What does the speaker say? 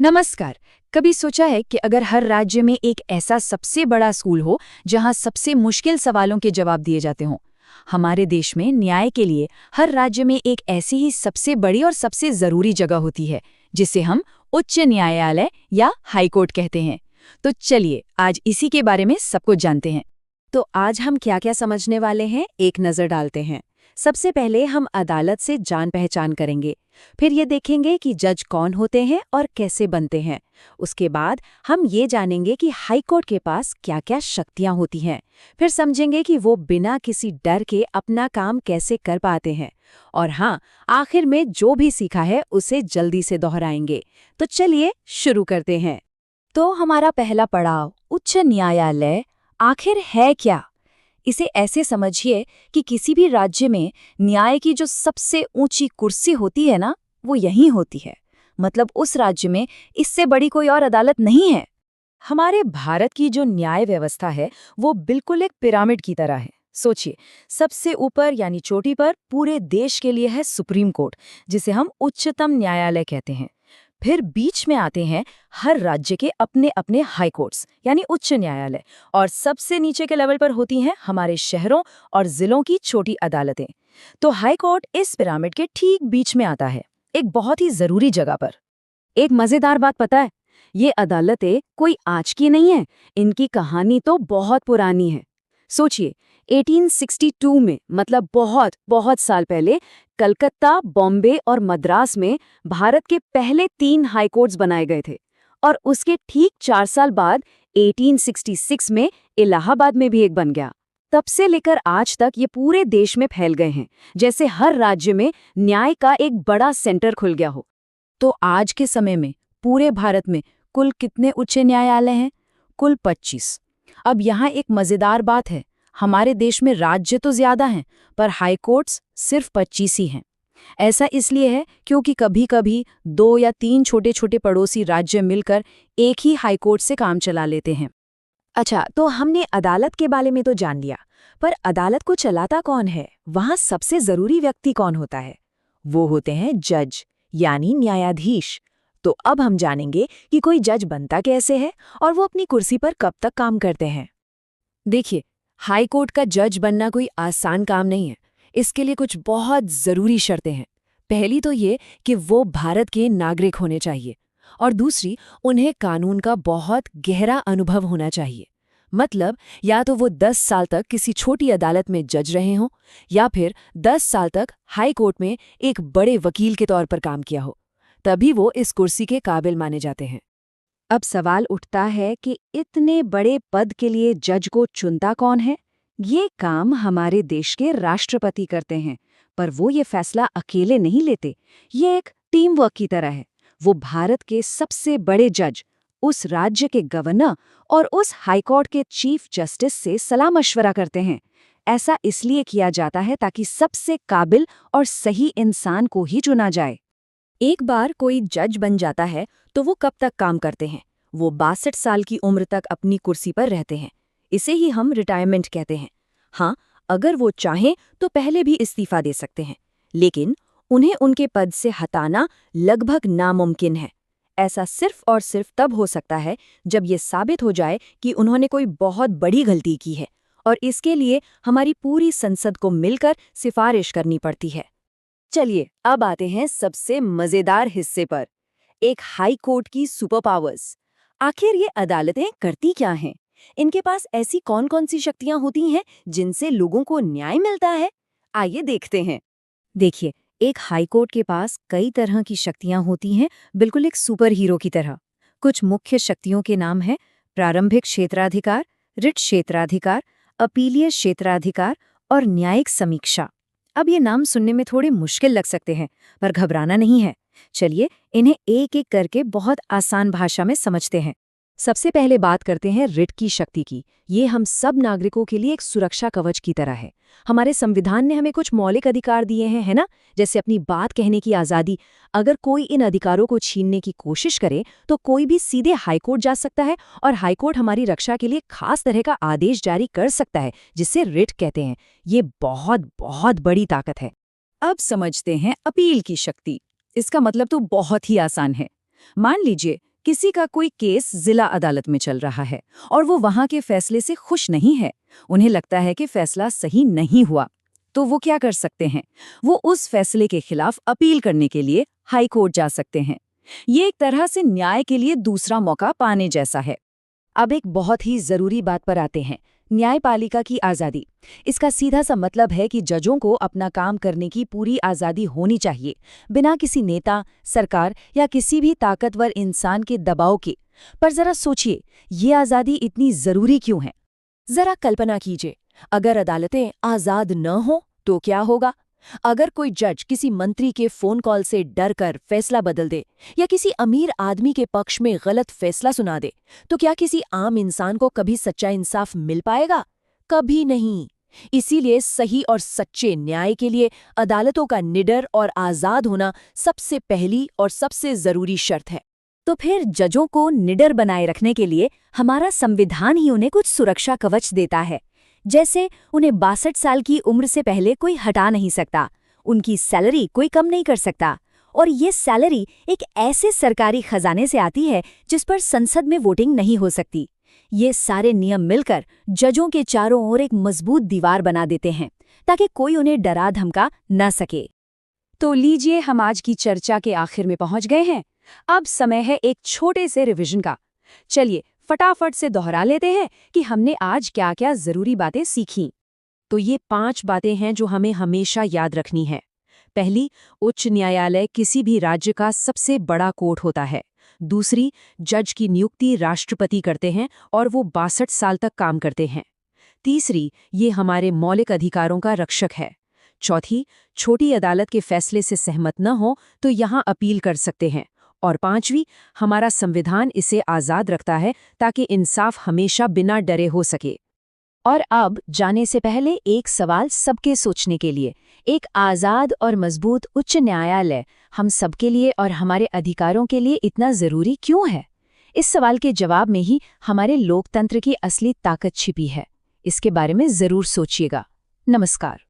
नमस्कार। कभी सोचा है कि अगर हर राज्य में एक ऐसा सबसे बड़ा स्कूल हो जहां सबसे मुश्किल सवालों के जवाब दिए जाते हों। हमारे देश में न्याय के लिए हर राज्य में एक ऐसी ही सबसे बड़ी और सबसे जरूरी जगह होती है, जिसे हम उच्च न्यायालय या हाई कोर्ट कहते हैं। तो चलिए आज इसी के बारे में सब कुछ जानते हैं। तो आज हम क्या क्या समझने वाले हैं, एक नज़र डालते हैं। सबसे पहले हम अदालत से जान पहचान करेंगे। फिर ये देखेंगे कि जज कौन होते हैं और कैसे बनते हैं। उसके बाद हम ये जानेंगे कि हाई कोर्ट के पास क्या क्या शक्तियां होती हैं। फिर समझेंगे कि वो बिना किसी डर के अपना काम कैसे कर पाते हैं। और हाँ, आखिर में जो भी सीखा है उसे जल्दी से दोहराएंगे। तो चलिए शुरू करते हैं। तो हमारा पहला पड़ाव उच्च न्यायालय आखिर है क्या। इसे ऐसे समझिए कि किसी भी राज्य में न्याय की जो सबसे ऊंची कुर्सी होती है ना, वो यहीं होती है। मतलब उस राज्य में इससे बड़ी कोई और अदालत नहीं है। हमारे भारत की जो न्याय व्यवस्था है वो बिल्कुल एक पिरामिड की तरह है। सोचिए, सबसे ऊपर यानी चोटी पर पूरे देश के लिए है सुप्रीम कोर्ट, जिसे हम उच्चतम न्यायालय कहते हैं। फिर बीच में आते हैं हर राज्य के अपने अपने हाई कोर्ट्स यानी उच्च न्यायालय, और सबसे नीचे के लेवल पर होती हैं हमारे शहरों और जिलों की छोटी अदालतें। तो हाई कोर्ट इस पिरामिड के ठीक बीच में आता है, एक बहुत ही जरूरी जगह पर। एक मजेदार बात पता है, ये अदालतें कोई आज की नहीं है, इनकी कहानी तो बहुत पुरानी है। सोचिए, 1862 में, मतलब बहुत बहुत साल पहले, कलकत्ता, बॉम्बे और मद्रास में भारत के पहले 3 हाई कोर्ट्स बनाए गए थे। और उसके ठीक 4 साल बाद 1866 में इलाहाबाद में भी एक बन गया। तब से लेकर आज तक ये पूरे देश में फैल गए हैं, जैसे हर राज्य में न्याय का एक बड़ा सेंटर खुल गया हो। तो आज के समय में पूरे भारत में कुल कितने उच्च न्यायालय हैं? कुल 25। अब यहाँ एक मजेदार बात है, हमारे देश में राज्य तो ज्यादा हैं, पर हाई कोर्ट्स सिर्फ 25 ही हैं। ऐसा इसलिए है क्योंकि कभी-कभी 2 या 3 छोटे-छोटे पड़ोसी राज्य मिलकर एक ही हाई कोर्ट से काम चला लेते हैं। अच्छा, तो हमने अदालत के बारे में तो जान लिया, पर अदालत को चलाता कौन है? वहाँ सबसे जरूरी व्यक्ति कौन होता है? वो होते हैं जज, यानी न्यायाधीश। तो अब हम जानेंगे कि कोई जज बनता कैसे है और वो अपनी कुर्सी पर कब तक काम करते हैं। देखिए, हाई कोर्ट का जज बनना कोई आसान काम नहीं है। इसके लिए कुछ बहुत जरूरी शर्तें हैं। पहली तो ये कि वो भारत के नागरिक होने चाहिए, और दूसरी, उन्हें कानून का बहुत गहरा अनुभव होना चाहिए। मतलब या तो वो 10 साल तक किसी छोटी अदालत में जज रहे हों, या फिर 10 साल तक हाई कोर्ट में एक बड़े वकील के तौर पर काम किया हो। तभी वो इस कुर्सी के काबिल माने जाते हैं। अब सवाल उठता है कि इतने बड़े पद के लिए जज को चुनता कौन है? ये काम हमारे देश के राष्ट्रपति करते हैं, पर वो ये फैसला अकेले नहीं लेते। ये एक टीम वर्क की तरह है। वो भारत के सबसे बड़े जज, उस राज्य के गवर्नर और उस हाई कोर्ट के चीफ जस्टिस से सलाह मशवरा करते हैं। ऐसा इसलिए किया जाता है ताकि सबसे काबिल और सही इंसान को ही चुना जाए। एक बार कोई जज बन जाता है तो वो कब तक काम करते हैं? वो 62 साल की उम्र तक अपनी कुर्सी पर रहते हैं। इसे ही हम रिटायरमेंट कहते हैं। हाँ, अगर वो चाहें तो पहले भी इस्तीफा दे सकते हैं, लेकिन उन्हें उनके पद से हटाना लगभग नामुमकिन है। ऐसा सिर्फ और सिर्फ तब हो सकता है जब ये साबित हो जाए कि उन्होंने कोई बहुत बड़ी गलती की है, और इसके लिए हमारी पूरी संसद को मिलकर सिफारिश करनी पड़ती है। चलिए अब आते हैं सबसे मजेदार हिस्से पर, एक हाई कोर्ट की सुपर पावर्स। आखिर ये अदालतें करती क्या हैं? इनके पास ऐसी कौन कौन सी शक्तियां होती हैं जिनसे लोगों को न्याय मिलता है? आइए देखते हैं। देखिए, एक हाई कोर्ट के पास कई तरह की शक्तियां होती हैं, बिल्कुल एक सुपर हीरो की तरह। कुछ मुख्य शक्तियों के नाम हैं प्रारंभिक क्षेत्राधिकार, रिट क्षेत्राधिकार, अपीलीय क्षेत्राधिकार और न्यायिक समीक्षा। अब ये नाम सुनने में थोड़े मुश्किल लग सकते हैं, पर घबराना नहीं है। चलिए इन्हें एक एक करके बहुत आसान भाषा में समझते हैं। सबसे पहले बात करते हैं रिट की शक्ति की। ये हम सब नागरिकों के लिए एक सुरक्षा कवच की तरह है। हमारे संविधान ने हमें कुछ मौलिक अधिकार दिए हैं, है ना? जैसे अपनी बात कहने की आज़ादी। अगर कोई इन अधिकारों को छीनने की कोशिश करे तो कोई भी सीधे हाईकोर्ट जा सकता है, और हाईकोर्ट हमारी रक्षा के लिए खास तरह का आदेश जारी कर सकता है, जिसे रिट कहते हैं। ये बहुत बहुत बड़ी ताकत है। अब समझते हैं अपील की शक्ति। इसका मतलब तो बहुत ही आसान है। मान लीजिए किसी का कोई केस जिला अदालत में चल रहा है और वो वहां के फैसले से खुश नहीं है, उन्हें लगता है कि फैसला सही नहीं हुआ, तो वो क्या कर सकते हैं? वो उस फैसले के खिलाफ अपील करने के लिए हाई कोर्ट जा सकते हैं। ये एक तरह से न्याय के लिए दूसरा मौका पाने जैसा है। अब एक बहुत ही जरूरी बात पर आते हैं, न्यायपालिका की आज़ादी। इसका सीधा सा मतलब है कि जजों को अपना काम करने की पूरी आज़ादी होनी चाहिए, बिना किसी नेता, सरकार या किसी भी ताकतवर इंसान के दबाव के। पर जरा सोचिए, ये आज़ादी इतनी ज़रूरी क्यों है? जरा कल्पना कीजिए, अगर अदालतें आज़ाद न हो तो क्या होगा? अगर कोई जज किसी मंत्री के फोन कॉल से डर कर फैसला बदल दे या किसी अमीर आदमी के पक्ष में गलत फैसला सुना दे, तो क्या किसी आम इंसान को कभी सच्चा इंसाफ मिल पाएगा? कभी नहीं। इसीलिए सही और सच्चे न्याय के लिए अदालतों का निडर और आज़ाद होना सबसे पहली और सबसे जरूरी शर्त है। तो फिर जजों को निडर बनाए रखने के लिए हमारा संविधान ही उन्हें कुछ सुरक्षा कवच देता है। जैसे उन्हें 62 साल की उम्र से पहले कोई हटा नहीं सकता, उनकी सैलरी कोई कम नहीं कर सकता, और ये सैलरी एक ऐसे सरकारी खजाने से आती है जिस पर संसद में वोटिंग नहीं हो सकती। ये सारे नियम मिलकर जजों के चारों ओर एक मजबूत दीवार बना देते हैं ताकि कोई उन्हें डरा धमका न सके। तो लीजिए, हम आज की चर्चा के आखिर में पहुंच गए हैं। अब समय है एक छोटे से रिवीजन का। चलिए फटाफट से दोहरा लेते हैं कि हमने आज क्या क्या जरूरी बातें सीखी। तो ये 5 बातें हैं जो हमें हमेशा याद रखनी है। पहली, उच्च न्यायालय किसी भी राज्य का सबसे बड़ा कोर्ट होता है। दूसरी, जज की नियुक्ति राष्ट्रपति करते हैं और वो 62 साल तक काम करते हैं। तीसरी, ये हमारे मौलिक अधिकारों का रक्षक है। चौथी, छोटी अदालत के फैसले से सहमत न हो तो यहाँ अपील कर सकते हैं। और पांचवी, हमारा संविधान इसे आज़ाद रखता है ताकि इंसाफ हमेशा बिना डरे हो सके। और अब जाने से पहले एक सवाल सबके सोचने के लिए, एक आज़ाद और मजबूत उच्च न्यायालय हम सबके लिए और हमारे अधिकारों के लिए इतना ज़रूरी क्यों है? इस सवाल के जवाब में ही हमारे लोकतंत्र की असली ताकत छिपी है। इसके बारे में ज़रूर सोचिएगा। नमस्कार।